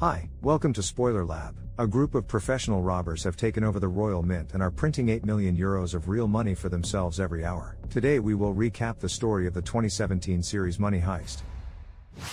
Hi, welcome to Spoiler Lab. A group of professional robbers have taken over the Royal Mint and are printing €8 million of real money for themselves every hour. Today we will recap the story of the 2017 series Money Heist.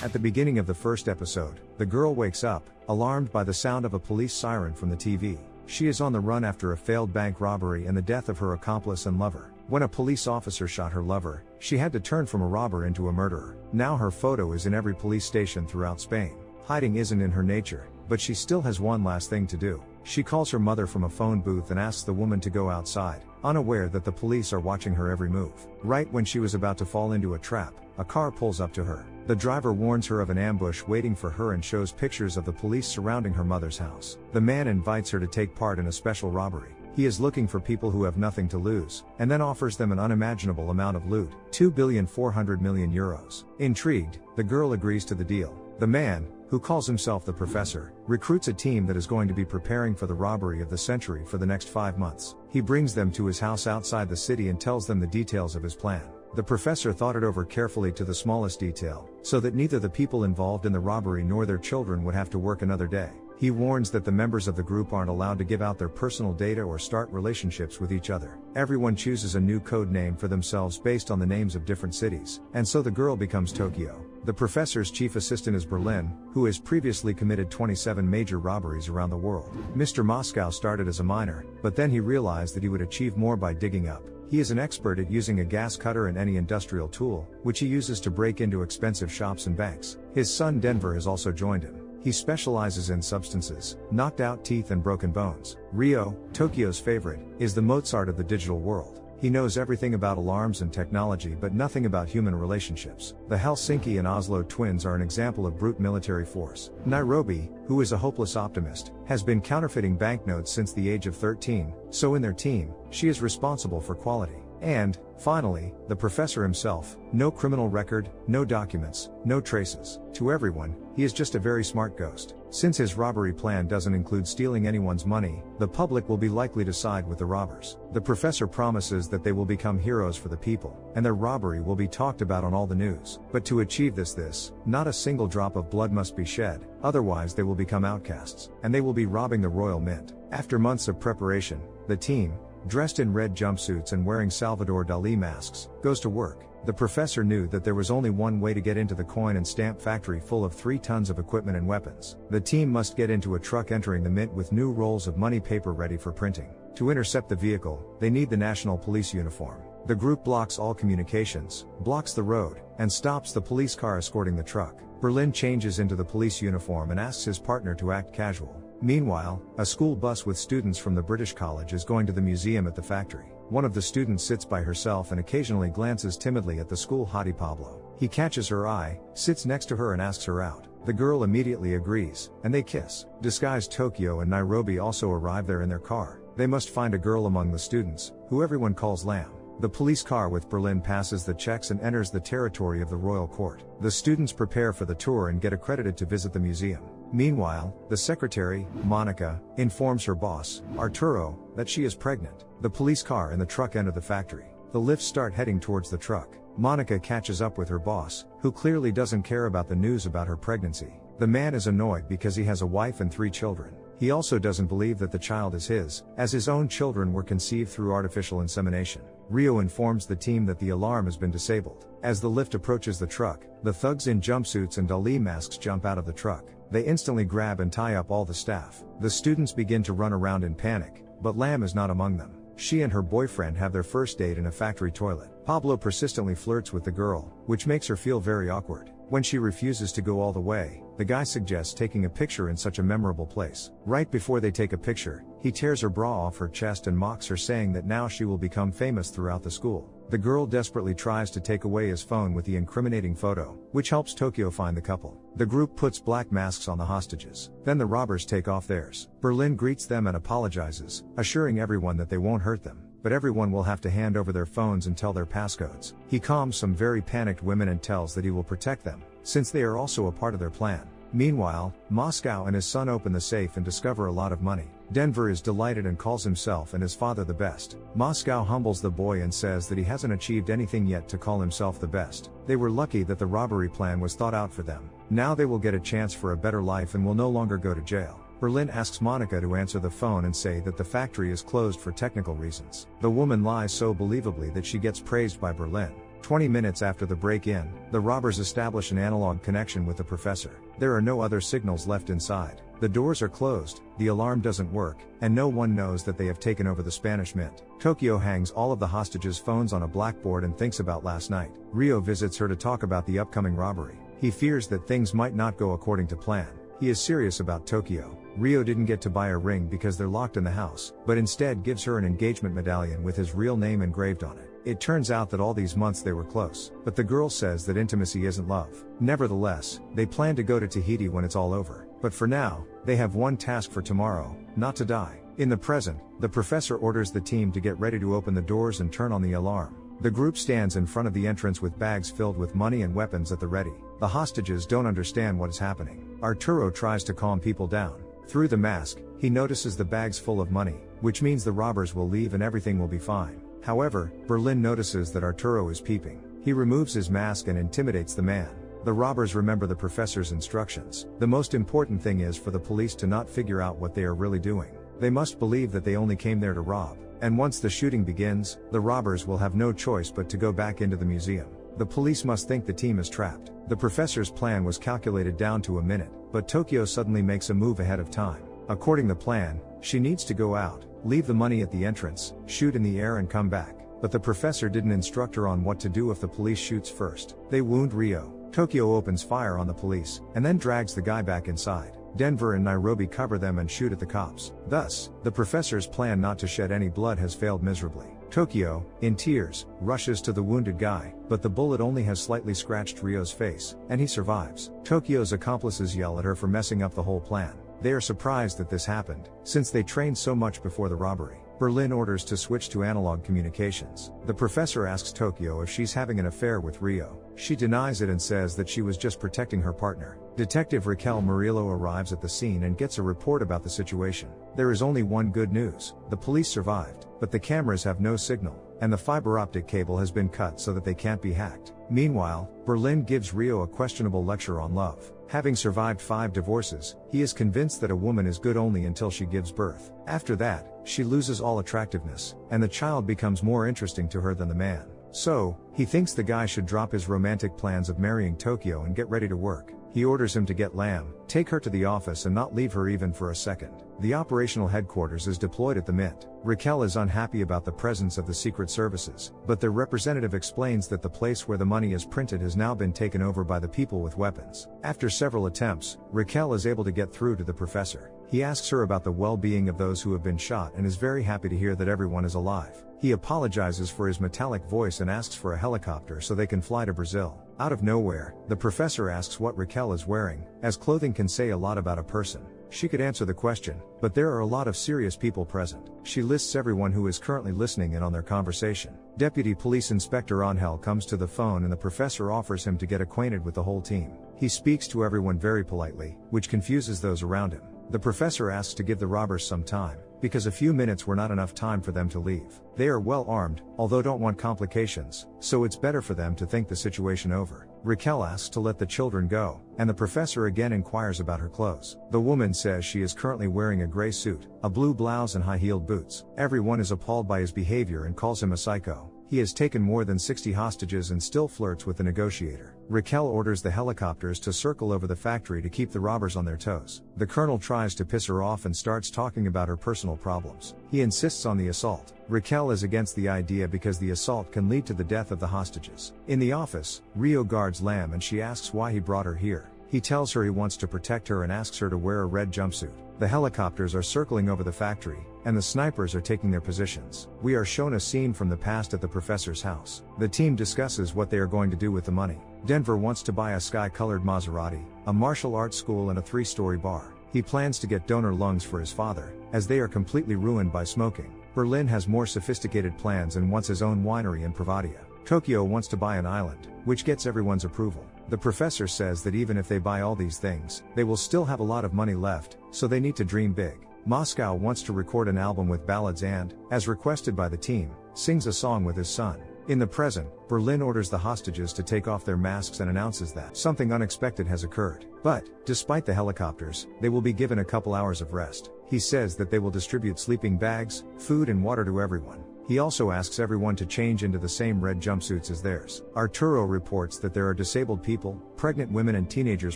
At the beginning of the first episode, the girl wakes up, alarmed by the sound of a police siren from the TV. She is on the run after a failed bank robbery and the death of her accomplice and lover. When a police officer shot her lover, she had to turn from a robber into a murderer. Now her photo is in every police station throughout Spain. Hiding isn't in her nature, but she still has one last thing to do. She calls her mother from a phone booth and asks the woman to go outside, unaware that the police are watching her every move. Right when she was about to fall into a trap, a car pulls up to her. The driver warns her of an ambush waiting for her and shows pictures of the police surrounding her mother's house. The man invites her to take part in a special robbery. He is looking for people who have nothing to lose, and then offers them an unimaginable amount of loot, €2,400,000,000. Intrigued, the girl agrees to the deal. The man, who calls himself the Professor, recruits a team that is going to be preparing for the robbery of the century for the next 5 months. He brings them to his house outside the city and tells them the details of his plan. The Professor thought it over carefully to the smallest detail, so that neither the people involved in the robbery nor their children would have to work another day. He warns that the members of the group aren't allowed to give out their personal data or start relationships with each other. Everyone chooses a new code name for themselves based on the names of different cities, and so the girl becomes Tokyo. The Professor's chief assistant is Berlin, who has previously committed 27 major robberies around the world. Mr. Moscow started as a miner, but then he realized that he would achieve more by digging up. He is an expert at using a gas cutter and any industrial tool, which he uses to break into expensive shops and banks. His son Denver has also joined him. He specializes in substances, knocked out teeth and broken bones. Rio, Tokyo's favorite, is the Mozart of the digital world. He knows everything about alarms and technology but nothing about human relationships. The Helsinki and Oslo twins are an example of brute military force. Nairobi, who is a hopeless optimist, has been counterfeiting banknotes since the age of 13, so in their team, she is responsible for quality. And, finally, the Professor himself, no criminal record, no documents, no traces. To everyone, he is just a very smart ghost. Since his robbery plan doesn't include stealing anyone's money, the public will be likely to side with the robbers. The Professor promises that they will become heroes for the people, and their robbery will be talked about on all the news. But to achieve this, not a single drop of blood must be shed, otherwise they will become outcasts, and they will be robbing the Royal Mint. After months of preparation, the team, dressed in red jumpsuits and wearing Salvador Dalí masks, goes to work. The Professor knew that there was only one way to get into the coin and stamp factory full of 3 tons of equipment and weapons. The team must get into a truck entering the mint with new rolls of money paper ready for printing. To intercept the vehicle, they need the national police uniform. The group blocks all communications, blocks the road, and stops the police car escorting the truck. Berlin changes into the police uniform and asks his partner to act casual. Meanwhile, a school bus with students from the British College is going to the museum at the factory. One of the students sits by herself and occasionally glances timidly at the school hottie Pablo. He catches her eye, sits next to her and asks her out. The girl immediately agrees, and they kiss. Disguised Tokyo and Nairobi also arrive there in their car. They must find a girl among the students, who everyone calls Lamb. The police car with Berlin passes the checks and enters the territory of the royal court. The students prepare for the tour and get accredited to visit the museum. Meanwhile, the secretary, Monica, informs her boss, Arturo, that she is pregnant. The police car and the truck enter the factory. The lifts start heading towards the truck. Monica catches up with her boss, who clearly doesn't care about the news about her pregnancy. The man is annoyed because he has a wife and 3 children. He also doesn't believe that the child is his, as his own children were conceived through artificial insemination. Rio informs the team that the alarm has been disabled. As the lift approaches the truck, the thugs in jumpsuits and Dalí masks jump out of the truck. They instantly grab and tie up all the staff. The students begin to run around in panic, but Lamb is not among them. She and her boyfriend have their first date in a factory toilet. Pablo persistently flirts with the girl, which makes her feel very awkward. When she refuses to go all the way, the guy suggests taking a picture in such a memorable place. Right before they take a picture, he tears her bra off her chest and mocks her, saying that now she will become famous throughout the school. The girl desperately tries to take away his phone with the incriminating photo, which helps Tokyo find the couple. The group puts black masks on the hostages. Then the robbers take off theirs. Berlin greets them and apologizes, assuring everyone that they won't hurt them. But everyone will have to hand over their phones and tell their passcodes. He calms some very panicked women and tells that he will protect them, since they are also a part of their plan. Meanwhile, Moscow and his son open the safe and discover a lot of money. Denver is delighted and calls himself and his father the best. Moscow humbles the boy and says that he hasn't achieved anything yet to call himself the best. They were lucky that the robbery plan was thought out for them. Now they will get a chance for a better life and will no longer go to jail. Berlin asks Monica to answer the phone and say that the factory is closed for technical reasons. The woman lies so believably that she gets praised by Berlin. 20 minutes after the break-in, the robbers establish an analog connection with the professor. There are no other signals left inside. The doors are closed, the alarm doesn't work, and no one knows that they have taken over the Spanish Mint. Tokyo hangs all of the hostages' phones on a blackboard and thinks about last night. Ryo visits her to talk about the upcoming robbery. He fears that things might not go according to plan. He is serious about Tokyo. Ryo didn't get to buy a ring because they're locked in the house, but instead gives her an engagement medallion with his real name engraved on it. It turns out that all these months they were close, but the girl says that intimacy isn't love. Nevertheless, they plan to go to Tahiti when it's all over. But for now, they have one task for tomorrow: not to die. In the present, the professor orders the team to get ready to open the doors and turn on the alarm. The group stands in front of the entrance with bags filled with money and weapons at the ready. The hostages don't understand what is happening. Arturo tries to calm people down. Through the mask, he notices the bags full of money, which means the robbers will leave and everything will be fine. However, Berlin notices that Arturo is peeping. He removes his mask and intimidates the man. The robbers remember the professor's instructions. The most important thing is for the police to not figure out what they are really doing. They must believe that they only came there to rob. And once the shooting begins, the robbers will have no choice but to go back into the museum. The police must think the team is trapped. The professor's plan was calculated down to a minute, but Tokyo suddenly makes a move ahead of time. According to the plan, she needs to go out, leave the money at the entrance, shoot in the air and come back. But the professor didn't instruct her on what to do if the police shoots first. They wound Ryo. Tokyo opens fire on the police, and then drags the guy back inside. Denver and Nairobi cover them and shoot at the cops. Thus, the professor's plan not to shed any blood has failed miserably. Tokyo, in tears, rushes to the wounded guy, but the bullet only has slightly scratched Ryo's face, and he survives. Tokyo's accomplices yell at her for messing up the whole plan. They are surprised that this happened, since they trained so much before the robbery. Berlin orders to switch to analog communications. The professor asks Tokyo if she's having an affair with Ryo. She denies it and says that she was just protecting her partner. Detective Raquel Murillo arrives at the scene and gets a report about the situation. There is only one good news: the police survived, but the cameras have no signal, and the fiber optic cable has been cut so that they can't be hacked. Meanwhile, Berlin gives Ryo a questionable lecture on love. Having survived 5 divorces, he is convinced that a woman is good only until she gives birth. After that, she loses all attractiveness, and the child becomes more interesting to her than the man. So, he thinks the guy should drop his romantic plans of marrying Tokyo and get ready to work. He orders him to get Lam, take her to the office and not leave her even for a second. The operational headquarters is deployed at the Mint. Raquel is unhappy about the presence of the secret services, but their representative explains that the place where the money is printed has now been taken over by the people with weapons. After several attempts, Raquel is able to get through to the professor. He asks her about the well-being of those who have been shot and is very happy to hear that everyone is alive. He apologizes for his metallic voice and asks for a helicopter so they can fly to Brazil. Out of nowhere, the professor asks what Raquel is wearing, as clothing can say a lot about a person. She could answer the question, but there are a lot of serious people present. She lists everyone who is currently listening in on their conversation. Deputy Police Inspector Angel comes to the phone and the professor offers him to get acquainted with the whole team. He speaks to everyone very politely, which confuses those around him. The professor asks to give the robbers some time, because a few minutes were not enough time for them to leave. They are well armed, although don't want complications, so it's better for them to think the situation over. Raquel asks to let the children go, and the professor again inquires about her clothes. The woman says she is currently wearing a gray suit, a blue blouse and high-heeled boots. Everyone is appalled by his behavior and calls him a psycho. He has taken more than 60 hostages and still flirts with the negotiator. Raquel orders the helicopters to circle over the factory to keep the robbers on their toes. The colonel tries to piss her off and starts talking about her personal problems. He insists on the assault. Raquel is against the idea because the assault can lead to the death of the hostages. In the office, Ryo guards Lam and she asks why he brought her here. He tells her he wants to protect her and asks her to wear a red jumpsuit. The helicopters are circling over the factory, and the snipers are taking their positions. We are shown a scene from the past at the professor's house. The team discusses what they are going to do with the money. Denver wants to buy a sky-colored Maserati, a martial arts school and a 3-story bar. He plans to get donor lungs for his father, as they are completely ruined by smoking. Berlin has more sophisticated plans and wants his own winery in Provadia. Tokyo wants to buy an island, which gets everyone's approval. The professor says that even if they buy all these things, they will still have a lot of money left, so they need to dream big. Moscow wants to record an album with ballads and, as requested by the team, sings a song with his son. In the present, Berlin orders the hostages to take off their masks and announces that something unexpected has occurred. But, despite the helicopters, they will be given a couple hours of rest. He says that they will distribute sleeping bags, food and water to everyone. He also asks everyone to change into the same red jumpsuits as theirs. Arturo reports that there are disabled people, pregnant women and teenagers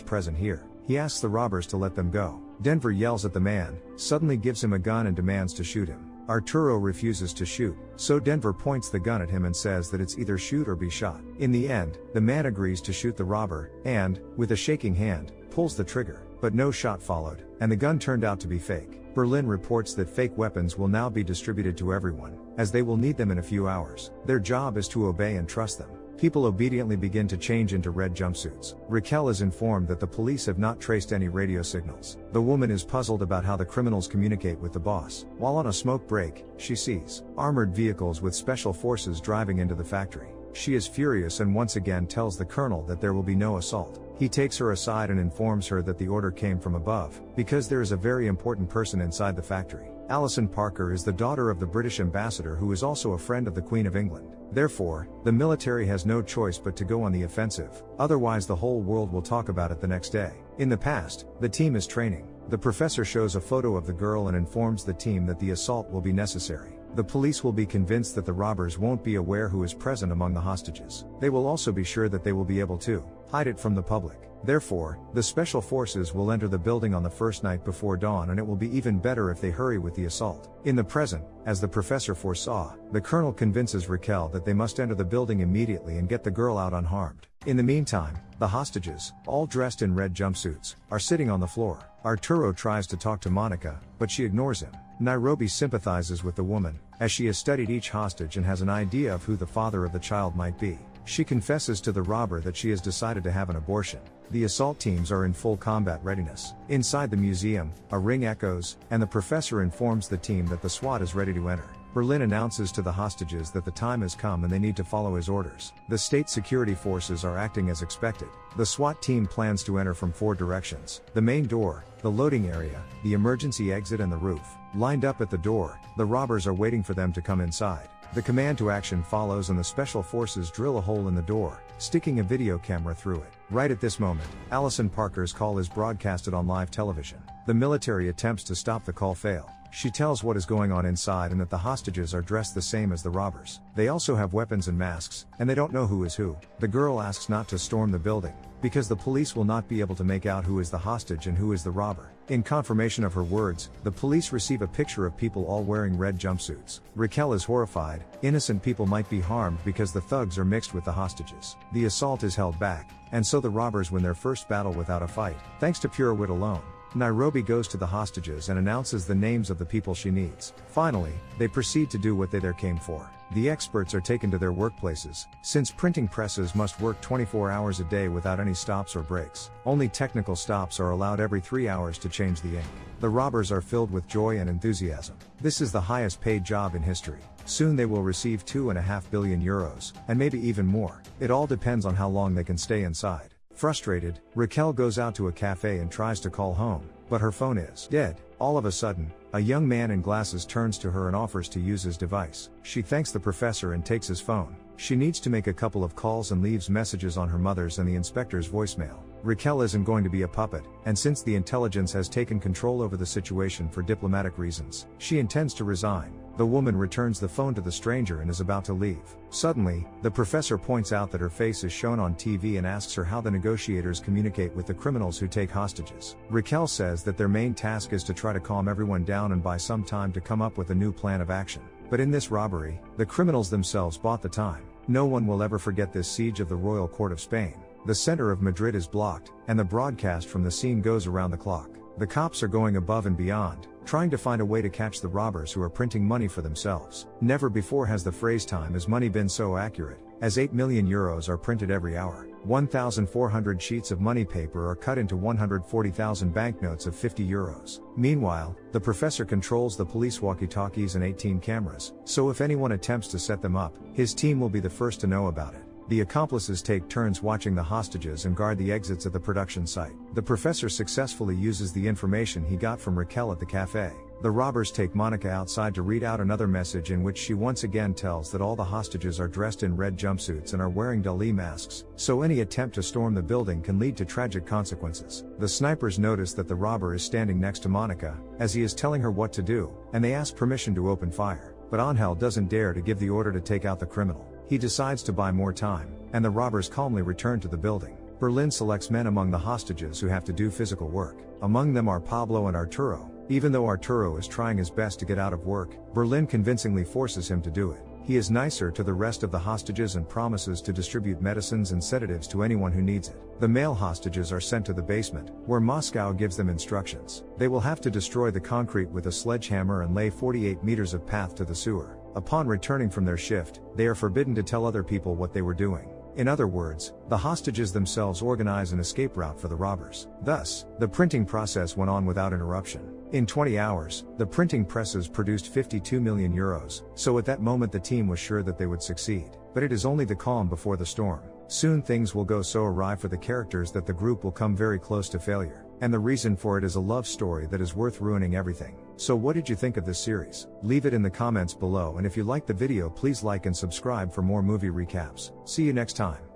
present here. He asks the robbers to let them go. Denver yells at the man, suddenly gives him a gun and demands to shoot him. Arturo refuses to shoot, so Denver points the gun at him and says that it's either shoot or be shot. In the end, the man agrees to shoot the robber, and, with a shaking hand, pulls the trigger. But no shot followed, and the gun turned out to be fake. Berlin reports that fake weapons will now be distributed to everyone, as they will need them in a few hours. Their job is to obey and trust them. People obediently begin to change into red jumpsuits. Raquel is informed that the police have not traced any radio signals. The woman is puzzled about how the criminals communicate with the boss. While on a smoke break, she sees armored vehicles with special forces driving into the factory. She is furious and once again tells the colonel that there will be no assault. He takes her aside and informs her that the order came from above, because there is a very important person inside the factory. Alison Parker is the daughter of the British ambassador who is also a friend of the Queen of England. Therefore, the military has no choice but to go on the offensive, otherwise the whole world will talk about it the next day. In the past, the team is training. The professor shows a photo of the girl and informs the team that the assault will be necessary. The police will be convinced that the robbers won't be aware who is present among the hostages. They will also be sure that they will be able to hide it from the public. Therefore, the special forces will enter the building on the first night before dawn, and it will be even better if they hurry with the assault. In the present, as the professor foresaw, the colonel convinces Raquel that they must enter the building immediately and get the girl out unharmed. In the meantime, the hostages, all dressed in red jumpsuits, are sitting on the floor. Arturo tries to talk to Monica, but she ignores him. Nairobi sympathizes with the woman, as she has studied each hostage and has an idea of who the father of the child might be. She confesses to the robber that she has decided to have an abortion. The assault teams are in full combat readiness. Inside the museum, a ring echoes, and the professor informs the team that the SWAT is ready to enter. Berlin announces to the hostages that the time has come and they need to follow his orders. The state security forces are acting as expected. The SWAT team plans to enter from 4 directions: the main door, the loading area, the emergency exit and the roof. Lined up at the door, the robbers are waiting for them to come inside. The command to action follows and the special forces drill a hole in the door, sticking a video camera through it. Right at this moment, Alison Parker's call is broadcasted on live television. The military attempts to stop the call fail. She tells what is going on inside and that the hostages are dressed the same as the robbers. They also have weapons and masks, and they don't know who is who. The girl asks not to storm the building, because the police will not be able to make out who is the hostage and who is the robber. In confirmation of her words, the police receive a picture of people all wearing red jumpsuits. Raquel is horrified. Innocent people might be harmed because the thugs are mixed with the hostages. The assault is held back, and so the robbers win their first battle without a fight, thanks to pure wit alone. Nairobi goes to the hostages and announces the names of the people she needs. Finally, they proceed to do what they there came for. The experts are taken to their workplaces, since printing presses must work 24 hours a day without any stops or breaks. Only technical stops are allowed every 3 hours to change the ink. The robbers are filled with joy and enthusiasm. This is the highest paid job in history. Soon they will receive 2.5 billion euros, and maybe even more. It all depends on how long they can stay inside. Frustrated, Raquel goes out to a cafe and tries to call home, but her phone is dead. All of a sudden, a young man in glasses turns to her and offers to use his device. She thanks the professor and takes his phone. She needs to make a couple of calls and leaves messages on her mother's and the inspector's voicemail. Raquel isn't going to be a puppet, and since the intelligence has taken control over the situation for diplomatic reasons, she intends to resign. The woman returns the phone to the stranger and is about to leave. Suddenly, the professor points out that her face is shown on TV and asks her how the negotiators communicate with the criminals who take hostages. Raquel says that their main task is to try to calm everyone down and buy some time to come up with a new plan of action. But in this robbery, the criminals themselves bought the time. No one will ever forget this siege of the Royal Court of Spain. The center of Madrid is blocked, and the broadcast from the scene goes around the clock. The cops are going above and beyond, trying to find a way to catch the robbers who are printing money for themselves. Never before has the phrase "time is money" been so accurate, as 8 million euros are printed every hour. 1,400 sheets of money paper are cut into 140,000 banknotes of 50 euros. Meanwhile, the professor controls the police walkie-talkies and 18 cameras, so if anyone attempts to set them up, his team will be the first to know about it. The accomplices take turns watching the hostages and guard the exits at the production site. The professor successfully uses the information he got from Raquel at the cafe. The robbers take Monica outside to read out another message in which she once again tells that all the hostages are dressed in red jumpsuits and are wearing Dali masks, so any attempt to storm the building can lead to tragic consequences. The snipers notice that the robber is standing next to Monica, as he is telling her what to do, and they ask permission to open fire. But Angel doesn't dare to give the order to take out the criminal. He decides to buy more time, and the robbers calmly return to the building. Berlin selects men among the hostages who have to do physical work. Among them are Pablo and Arturo. Even though Arturo is trying his best to get out of work, Berlin convincingly forces him to do it. He is nicer to the rest of the hostages and promises to distribute medicines and sedatives to anyone who needs it. The male hostages are sent to the basement, where Moscow gives them instructions. They will have to destroy the concrete with a sledgehammer and lay 48 meters of path to the sewer. Upon returning from their shift, they are forbidden to tell other people what they were doing. In other words, the hostages themselves organize an escape route for the robbers. Thus, the printing process went on without interruption. In 20 hours, the printing presses produced 52 million euros, so at that moment the team was sure that they would succeed. But it is only the calm before the storm. Soon things will go so awry for the characters that the group will come very close to failure. And the reason for it is a love story that is worth ruining everything. So what did you think of this series? Leave it in the comments below, and if you liked the video, please like and subscribe for more movie recaps. See you next time.